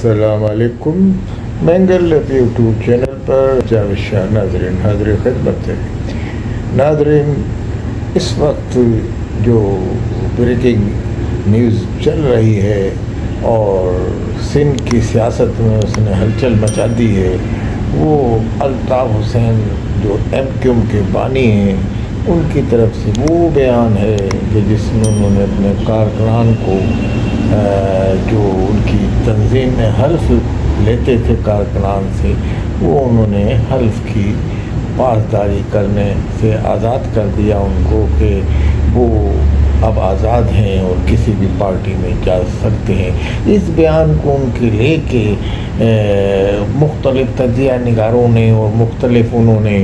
السلام علیکم. Mengal YouTube channel پر جاوید شاہ ناظرین حاضر خدمت ہے. ناظرین، اس وقت جو بریکنگ نیوز چل رہی ہے اور سندھ کی سیاست میں اس نے ہلچل مچا دی ہے، وہ الطاف حسین جو ایم کیو ایم کے بانی ہیں ان کی طرف سے وہ بیان ہے کہ جس میں انہوں نے اپنے کارکنان کو جو ان کی تنظیم میں حلف لیتے تھے کارکنان سے، وہ انہوں نے حلف کی پاسداری کرنے سے آزاد کر دیا ان کو کہ وہ اب آزاد ہیں اور کسی بھی پارٹی میں جا سکتے ہیں. اس بیان کو ان کے لے کے مختلف تجزیہ نگاروں نے اور مختلف انہوں نے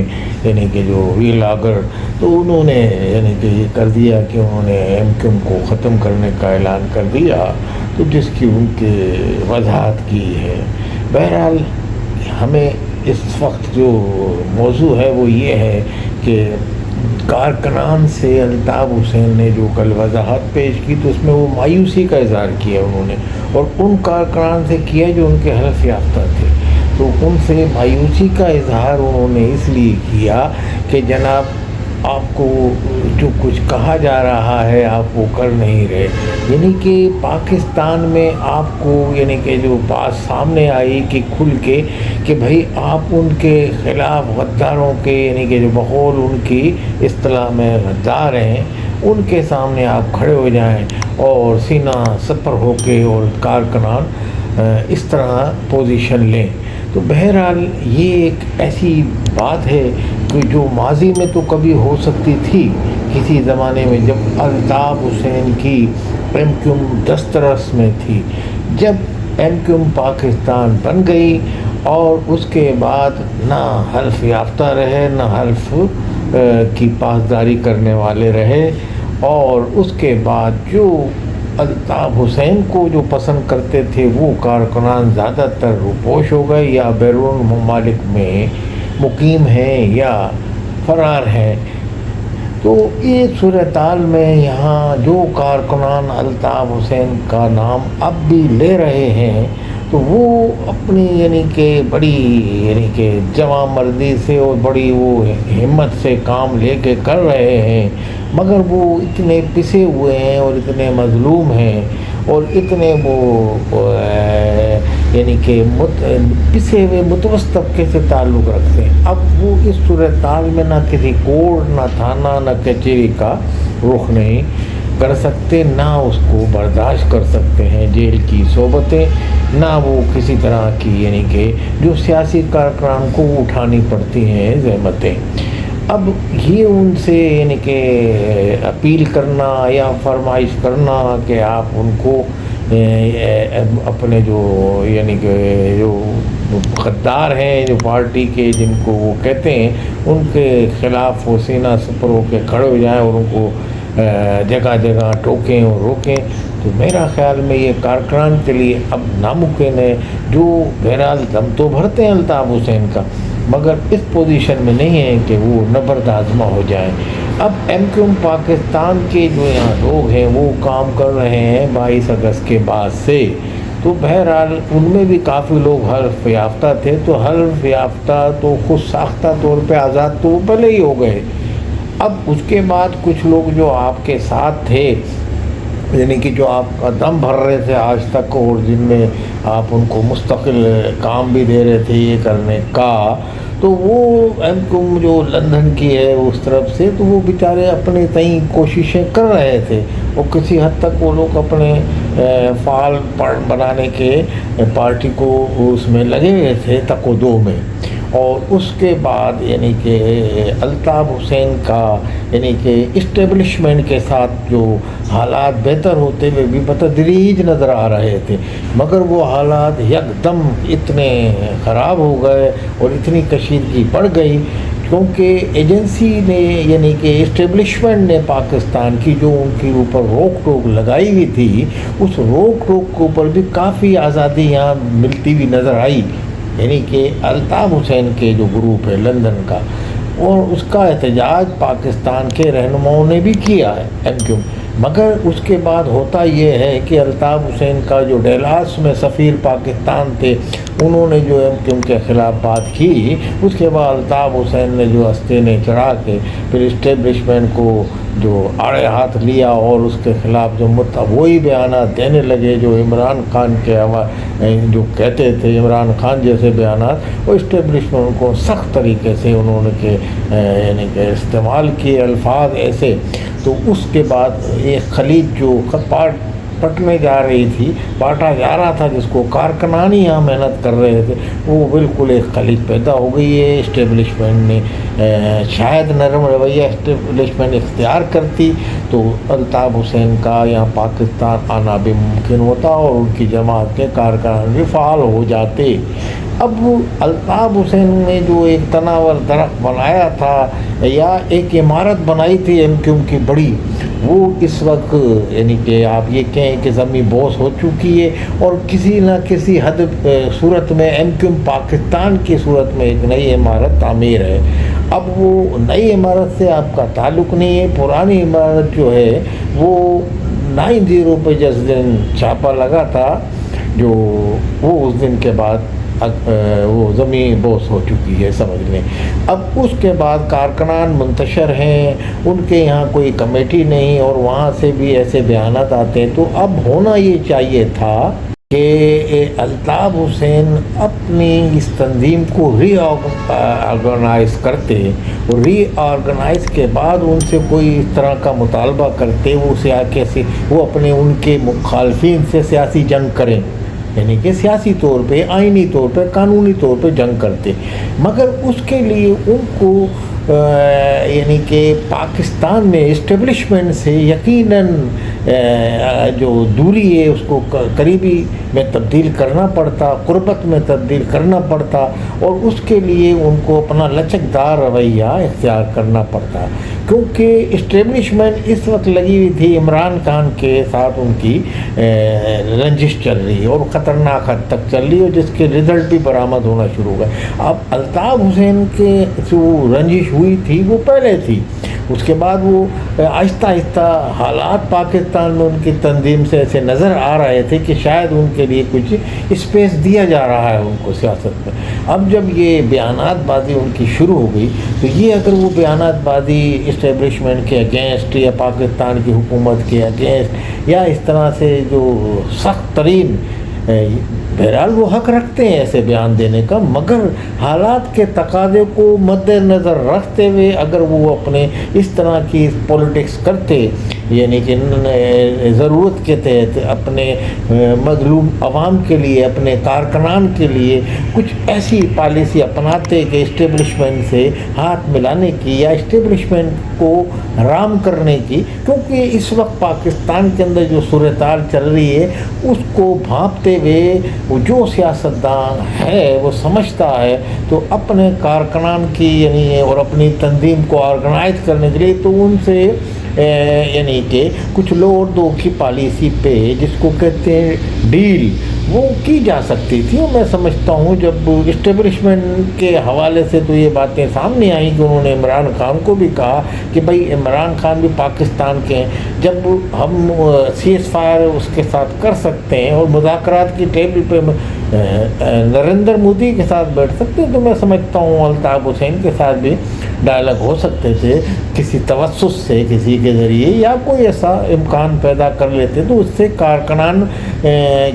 یعنی کہ جو ویلاگر تو انہوں نے یعنی کہ یہ کر دیا کہ انہوں نے ایم کیو ایم کو ختم کرنے کا اعلان کر دیا، تو جس کی ان کے وضاحت کی ہے. بہرحال ہمیں اس وقت جو موضوع ہے وہ یہ ہے کہ کارکنان سے الطاف حسین نے جو کل وضاحت پیش کی تو اس میں وہ مایوسی کا اظہار کیا انہوں نے، اور ان کارکنان سے کیا جو ان کے حلف یافتہ تھے. تو ان سے مایوسی کا اظہار انہوں نے اس لیے کیا کہ جناب آپ کو جو کچھ کہا جا رہا ہے آپ وہ کر نہیں رہے. یعنی کہ پاکستان میں آپ کو یعنی کہ جو بات سامنے آئی کہ کھل کے کہ بھائی آپ ان کے خلاف غداروں کے یعنی کہ جو بقول ان کی اصطلاح میں غدار ہیں ان کے سامنے آپ کھڑے ہو جائیں اور سینہ سپر ہو کے اور کارکنان اس طرح پوزیشن لیں. تو بہرحال یہ ایک ایسی بات ہے کہ جو ماضی میں تو کبھی ہو سکتی تھی کسی زمانے میں جب الطاف حسین کی ایم کیو ایم دسترس میں تھی. جب ایم کیو ایم پاکستان بن گئی اور اس کے بعد نہ حلف یافتہ رہے نہ حلف کی پاسداری کرنے والے رہے، اور اس کے بعد جو الطاف حسین کو جو پسند کرتے تھے وہ کارکنان زیادہ تر روپوش ہو گئے یا بیرون ممالک میں مقیم ہیں یا فرار ہیں. تو یہ صورتحال میں یہاں جو کارکنان الطاف حسین کا نام اب بھی لے رہے ہیں تو وہ اپنی یعنی کہ بڑی یعنی کہ جواں مردی سے اور بڑی وہ ہمت سے کام لے کے کر رہے ہیں، مگر وہ اتنے پسے ہوئے ہیں اور اتنے مظلوم ہیں اور اتنے وہ یعنی کہ پسے ہوئے متوسط طبقے سے تعلق رکھتے ہیں. اب وہ اس صورتحال میں نہ کسی کورٹ نہ تھانہ نہ کچہری کا رخ نہیں کر سکتے، نہ اس کو برداشت کر سکتے ہیں جیل کی صحبتیں، نہ وہ کسی طرح کی یعنی کہ جو سیاسی کارکنان کو اٹھانی پڑتی ہیں زحمتیں. اب یہ ان سے یعنی کہ اپیل کرنا یا فرمائش کرنا کہ آپ ان کو اپنے جو یعنی کہ جو غدار ہیں جو پارٹی کے جن کو وہ کہتے ہیں ان کے خلاف وہ سینہ سپر ہو کے کھڑے ہو جائیں اور ان کو جگہ جگہ ٹوکیں اور روکیں، تو میرا خیال میں یہ کارکنان کے لیے اب ناممکن ہے. جو بہرحال دم تو بھرتے ہیں الطاف حسین کا، مگر اس پوزیشن میں نہیں ہے کہ وہ نبرد آزما ہو جائیں. اب ایم کیو ایم پاکستان کے جو یہاں لوگ ہیں وہ کام کر رہے ہیں 22 اگست کے بعد سے، تو بہرحال ان میں بھی کافی لوگ حلف یافتہ تھے، تو حلف یافتہ تو خود ساختہ طور پہ آزاد تو وہ پہلے ہی ہو گئے. اب اس کے بعد کچھ لوگ جو آپ کے ساتھ تھے یعنی کہ جو آپ کا دم بھر رہے تھے آج تک اور جن میں آپ ان کو مستقل کام بھی دے رہے تھے یہ کرنے کا، تو وہ ایم کیو ایم جو لندن کی ہے اس طرف سے تو وہ بیچارے اپنے تئیں کوششیں کر رہے تھے اور کسی حد تک وہ لوگ اپنے فعال بنانے کے پارٹی کو اس میں لگے ہوئے تھے تک و دو میں. اور اس کے بعد یعنی کہ الطاف حسین کا یعنی کہ اسٹیبلشمنٹ کے ساتھ جو حالات بہتر ہوتے ہوئے بھی بتدریج نظر آ رہے تھے، مگر وہ حالات یکدم اتنے خراب ہو گئے اور اتنی کشیدگی بڑھ گئی کیونکہ ایجنسی نے یعنی کہ اسٹیبلشمنٹ نے پاکستان کی جو ان کے اوپر روک ٹوک لگائی ہوئی تھی اس روک ٹوک کے اوپر بھی کافی آزادی یہاں ملتی ہوئی نظر آئی. یعنی کہ الطاف حسین کے جو گروپ ہے لندن کا اور اس کا احتجاج پاکستان کے رہنماؤں نے بھی کیا ہے ایم کیو ایم. مگر اس کے بعد ہوتا یہ ہے کہ الطاف حسین کا جو ڈیلاس میں سفیر پاکستان تھے انہوں نے جو ایم کیو ایم کے خلاف بات کی، اس کے بعد الطاف حسین نے جو آستینیں چڑھا کے پھر اسٹیبلشمنٹ کو جو آڑے ہاتھ لیا اور اس کے خلاف جو وہی بیانات دینے لگے جو عمران خان کے جو کہتے تھے، عمران خان جیسے بیانات، وہ اسٹیبلشمنٹ کو سخت طریقے سے انہوں نے یعنی کہ استعمال کیے الفاظ ایسے. تو اس کے بعد ایک خلیج جو پٹنے جا رہی تھی، بانٹا جا رہا تھا، جس کو کارکنان یہاں محنت کر رہے تھے، وہ بالکل ایک خلیج پیدا ہو گئی ہے. اسٹیبلشمنٹ نے شاید نرم رویہ اسٹیبلشمنٹ اختیار کرتی تو الطاف حسین کا یہاں پاکستان آنا بھی ممکن ہوتا اور ان کی جماعت کے کارکنان بھی فعال ہو جاتے. اب الطاف حسین نے جو ایک تناور درخت بنایا تھا یا ایک عمارت بنائی تھی ایم کیو ایم کی بڑی، وہ اس وقت یعنی کہ آپ یہ کہیں کہ زمین بوس ہو چکی ہے اور کسی نہ کسی حد صورت میں ایم کیو ایم پاکستان کی صورت میں ایک نئی عمارت تعمیر ہے. اب وہ نئی عمارت سے آپ کا تعلق نہیں ہے. پرانی عمارت جو ہے وہ 9/0 پہ جس دن چھاپا لگا تھا جو وہ اس دن کے بعد وہ زمین بوس ہو چکی ہے، سمجھ لیں. اب اس کے بعد کارکنان منتشر ہیں، ان کے یہاں کوئی کمیٹی نہیں اور وہاں سے بھی ایسے بیانات آتے ہیں. تو اب ہونا یہ چاہیے تھا کہ الطاف حسین اپنی اس تنظیم کو ری آرگنائز کرتے اور ری آرگنائز کے بعد ان سے کوئی اس طرح کا مطالبہ کرتے وہ اپنے ان کے مخالفین سے سیاسی جنگ کریں، یعنی کہ سیاسی طور پہ، آئینی طور پہ، قانونی طور پہ جنگ کرتے. مگر اس کے لیے ان کو یعنی کہ پاکستان میں اسٹیبلشمنٹ سے یقیناً جو دوری ہے اس کو قریبی میں تبدیل کرنا پڑتا، قربت میں تبدیل کرنا پڑتا اور اس کے لیے ان کو اپنا لچکدار رویہ اختیار کرنا پڑتا، کیونکہ اسٹیبلشمنٹ اس وقت لگی ہوئی تھی عمران خان کے ساتھ، ان کی رنجش چل رہی اور خطرناک حد تک چل رہی اور جس کے رزلٹ بھی برآمد ہونا شروع ہو گئے. اب الطاف حسین کے جو رنجش ہوئی تھی وہ پہلے تھی، اس کے بعد وہ آہستہ آہستہ حالات پاکستان میں ان کی تنظیم سے ایسے نظر آ رہے تھے کہ شاید ان کے لیے کچھ اسپیس دیا جا رہا ہے ان کو سیاست میں. اب جب یہ بیانات بازی ان کی شروع ہو گئی تو یہ اگر وہ بیانات بازی اسٹیبلشمنٹ کے اگینسٹ یا پاکستان کی حکومت کے اگینسٹ یا اس طرح سے جو سخت ترین، بہرحال وہ حق رکھتے ہیں ایسے بیان دینے کا، مگر حالات کے تقاضے کو مد نظر رکھتے ہوئے اگر وہ اپنے اس طرح کی پولیٹکس کرتے، یعنی کہ ضرورت کے تحت اپنے مظلوم عوام کے لیے، اپنے کارکنان کے لیے کچھ ایسی پالیسی اپناتے کہ اسٹیبلشمنٹ سے ہاتھ ملانے کی یا اسٹیبلشمنٹ کو رام کرنے کی، کیونکہ اس وقت پاکستان کے اندر جو صورتحال چل رہی ہے اس کو بھانپتے ہوئے وہ جو سیاستدان ہے وہ سمجھتا ہے تو اپنے کارکنان کی یعنی اور اپنی تنظیم کو آرگنائز کرنے کے لیے تو ان سے یعنی کہ کچھ لو اور دو کی پالیسی پہ جس کو کہتے ہیں ڈیل، وہ کی جا سکتی تھی. اور میں سمجھتا ہوں جب اسٹیبلشمنٹ کے حوالے سے تو یہ باتیں سامنے آئیں کہ انہوں نے عمران خان کو بھی کہا کہ بھائی عمران خان بھی پاکستان کے ہیں، جب ہم سیز فائر اس کے ساتھ کر سکتے ہیں اور مذاکرات کی ٹیبل پہ نریندر مودی کے ساتھ بیٹھ سکتے ہیں، تو میں سمجھتا ہوں الطاف حسین کے ساتھ بھی ڈائلاگ ہو سکتے تھے کسی توسط سے، کسی کے ذریعے یا کوئی ایسا امکان پیدا کر لیتے تو اس سے کارکنان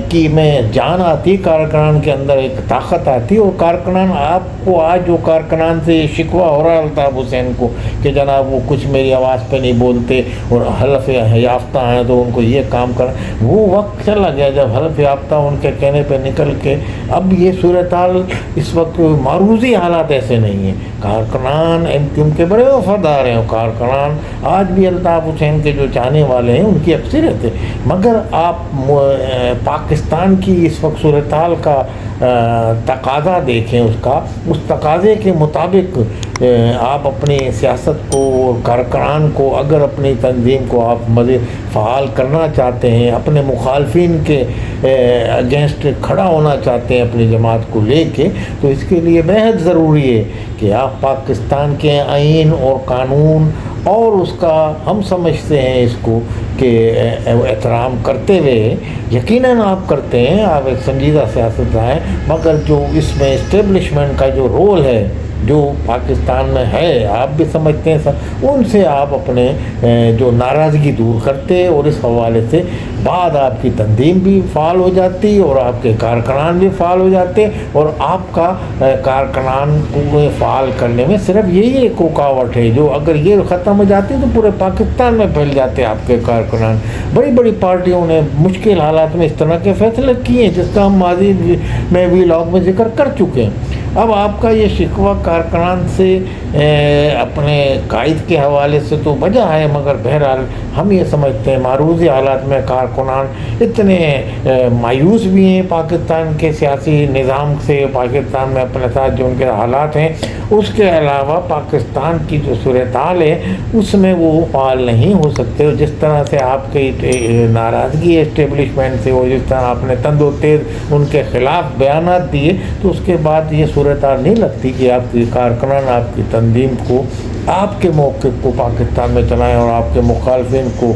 کی میں جان آتی، کارکنان کے اندر ایک طاقت آتی. اور کارکنان آپ کو آج جو کارکنان سے شکوہ ہو رہا ہے الطاف حسین کو کہ جناب وہ کچھ میری آواز پہ نہیں بولتے اور حلف یافتہ ہیں تو ان کو یہ کام کر، وہ وقت چلا گیا جب حلف یافتہ ان کے کہنے پہ نکل کے. اب یہ صورتحال اس وقت معروضی حالات ایسے نہیں ہیں. کارکنان ایم کیو ایم کے بڑے وفادار ہیں، کارکنان آج بھی الطاف حسین کے جو چاہنے والے ہیں ان کی اکثریت ہے. مگر آپ پاکستان کی اس وقت صورتحال کا تقاضا دیکھیں، اس تقاضے کے مطابق آپ اپنی سیاست کو، کارکنان کو، اگر اپنی تنظیم کو آپ مزید فعال کرنا چاہتے ہیں، اپنے مخالفین کے اگینسٹ کھڑا ہونا چاہتے ہیں اپنی جماعت کو لے کے، تو اس کے لیے بہت ضروری ہے کہ آپ پاکستان کے آئین اور قانون اور اس کا ہم سمجھتے ہیں اس کو کہ احترام کرتے ہوئے یقیناً آپ کرتے ہیں، آپ ایک سنجیدہ سیاستداں ہیں، مگر جو اس میں اسٹیبلشمنٹ کا جو رول ہے جو پاکستان میں ہے، آپ بھی سمجھتے ہیں ان سے آپ اپنے جو ناراضگی دور کرتے، اور اس حوالے سے بعد آپ کی تنظیم بھی فعال ہو جاتی اور آپ کے کارکنان بھی فعال ہو جاتے، اور آپ کا کارکنان کو فعال کرنے میں صرف یہی ایک رکاوٹ ہے، جو اگر یہ ختم ہو جاتی تو پورے پاکستان میں پھیل جاتے آپ کے کارکنان۔ بڑی بڑی پارٹیوں نے مشکل حالات میں اس طرح کے فیصلے کیے ہیں جس کا ہم ماضی میں وی لاگ میں ذکر کر چکے ہیں۔ اب آپ کا یہ شکوہ کارکنان سے اپنے قائد کے حوالے سے تو وجہ ہے، مگر بہرحال ہم یہ سمجھتے ہیں معروضی حالات میں کارکنان اتنے مایوس بھی ہیں پاکستان کے سیاسی نظام سے، پاکستان میں اپنے ساتھ جو ان کے حالات ہیں، اس کے علاوہ پاکستان کی جو صورتحال ہے اس میں وہ فعال نہیں ہو سکتے، اور جس طرح سے آپ کی ناراضگی ہے اسٹیبلشمنٹ سے، اور جس طرح آپ نے تند و تیز ان کے خلاف بیانات دیے، تو اس کے بعد یہ صورتحال نہیں لگتی کہ آپ کی کارکنان آپ کی تنظیم کو، آپ کے موقف کو پاکستان میں چلائیں اور آپ کے مخالفین کو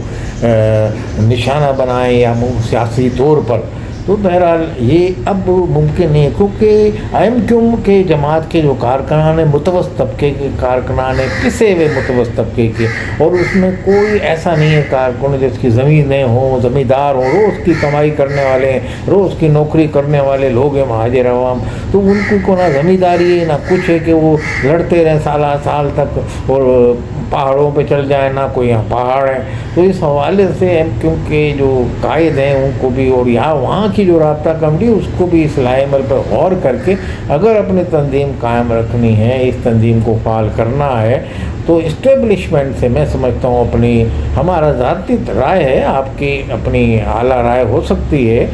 نشانہ بنائیں یا سیاسی طور پر۔ تو بہرحال یہ اب ممکن نہیں ہے، کیونکہ ایم کیو ایم کے جماعت کے جو کارکنان ہیں متوسط طبقے کے کارکنان ہیں، پسے ہوئے متوسط طبقے کے، اور اس میں کوئی ایسا نہیں ہے کارکن جس کی زمینیں ہوں، زمیندار ہوں، روز کی کمائی کرنے والے ہیں، روز کی نوکری کرنے والے لوگ ہیں مہاجر عوام، تو ان کو نہ زمینداری ہے نہ کچھ ہے کہ وہ لڑتے رہیں سالہ سال تک اور پہاڑوں پہ چل جائیں، نہ کوئی یہاں پہاڑ ہے۔ تو اس حوالے سے ایم کیو ایم کے جو قائد ہیں ان کو بھی، اور یہاں وہاں کی جو رابطہ کمیٹی اس کو بھی اس لائحہ عمل پر غور کر کے اگر اپنی تنظیم قائم رکھنی ہے، اس تنظیم کو فعال کرنا ہے، تو اسٹیبلشمنٹ سے میں سمجھتا ہوں اپنی، ہمارا ذاتی رائے ہے، آپ کی اپنی اعلیٰ رائے ہو سکتی ہے،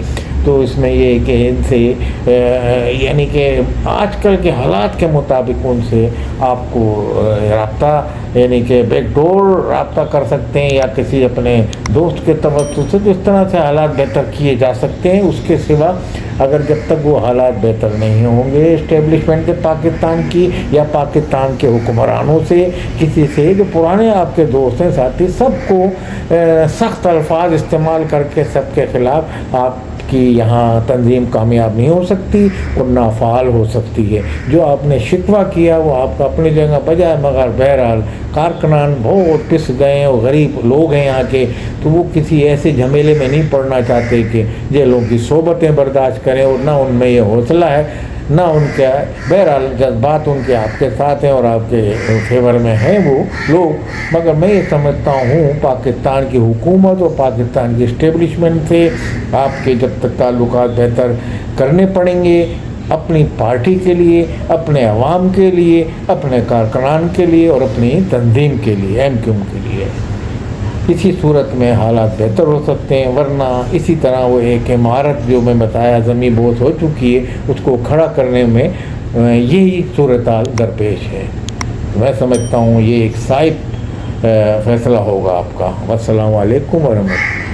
تو اس میں یہ کہ ان سے یعنی کہ آج کل کے حالات کے مطابق ان سے آپ کو رابطہ، یعنی کہ بیک ڈور رابطہ کر سکتے ہیں یا کسی اپنے دوست کے توسط سے، تو اس طرح سے حالات بہتر کیے جا سکتے ہیں۔ اس کے سوا اگر جب تک وہ حالات بہتر نہیں ہوں گے اسٹیبلشمنٹ کے پاکستان کی یا پاکستان کے حکمرانوں سے، کسی سے جو پرانے آپ کے دوست ہیں، ساتھی، سب کو سخت الفاظ استعمال کر کے سب کے خلاف آپ کی یہاں تنظیم کامیاب نہیں ہو سکتی اور نافعال ہو سکتی ہے۔ جو آپ نے شکوہ کیا وہ آپ کا اپنی جگہ بجائے، مگر بہرحال کارکنان بہت پس گئے ہیں اور غریب لوگ ہیں یہاں کے، تو وہ کسی ایسے جھمیلے میں نہیں پڑنا چاہتے کہ جیلوں کی صحبتیں برداشت کریں، اور نہ ان میں یہ حوصلہ ہے، نہ ان کا، بہرحال جذبات ان کے آپ کے ساتھ ہیں اور آپ کے فیور میں ہیں وہ لوگ، مگر میں یہ سمجھتا ہوں پاکستان کی حکومت اور پاکستان کی اسٹیبلشمنٹ سے آپ کے جب تک تعلقات بہتر کرنے پڑیں گے، اپنی پارٹی کے لیے، اپنے عوام کے لیے، اپنے کارکنان کے لیے اور اپنی تنظیم کے لیے، ایم کیو ایم کے لیے، اسی صورت میں حالات بہتر ہو سکتے ہیں۔ ورنہ اسی طرح وہ ایک عمارت جو میں بتایا زمین بوس ہو چکی ہے، اس کو کھڑا کرنے میں یہی صورتحال درپیش ہے۔ میں سمجھتا ہوں یہ ایک صائب فیصلہ ہوگا آپ کا۔ والسلام علیکم ورحمۃ اللہ۔